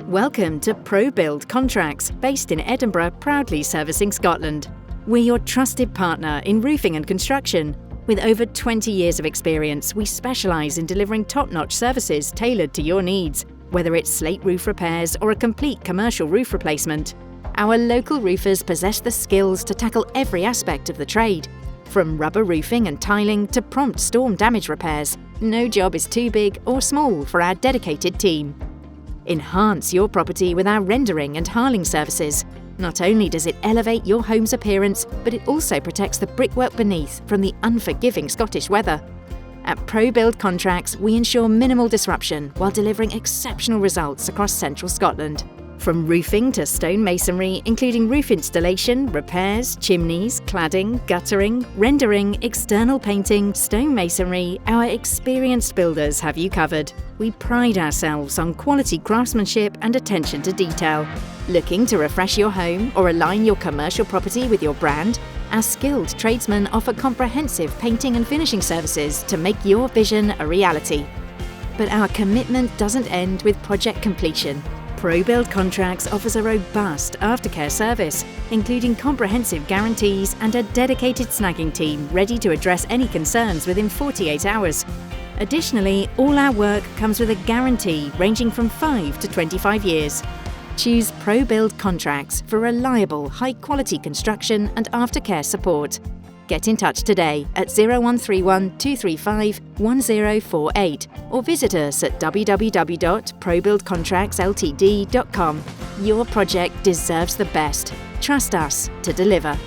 Welcome to Probuild Contracts, based in Edinburgh, proudly servicing Scotland. We're your trusted partner in roofing and construction. With over 20 years of experience, we specialise in delivering top-notch services tailored to your needs, whether it's slate roof repairs or a complete commercial roof replacement. Our local roofers possess the skills to tackle every aspect of the trade. From rubber roofing and tiling to prompt storm damage repairs, no job is too big or small for our dedicated team. Enhance your property with our rendering and harling services. Not only does it elevate your home's appearance, but it also protects the brickwork beneath from the unforgiving Scottish weather. At Probuild Contracts, we ensure minimal disruption while delivering exceptional results across central Scotland. From roofing to stone masonry, including roof installation, repairs, chimneys, cladding, guttering, rendering, external painting, stone masonry, our experienced builders have you covered. We pride ourselves on quality craftsmanship and attention to detail. Looking to refresh your home or align your commercial property with your brand? Our skilled tradesmen offer comprehensive painting and finishing services to make your vision a reality. But our commitment doesn't end with project completion. Probuild Contracts offers a robust aftercare service, including comprehensive guarantees and a dedicated snagging team ready to address any concerns within 48 hours. Additionally, all our work comes with a guarantee ranging from 5 to 25 years. Choose Probuild Contracts for reliable, high-quality construction and aftercare support. Get in touch today at 0131 235 1048 or visit us at www.probuildcontractsltd.com. Your project deserves the best. Trust us to deliver.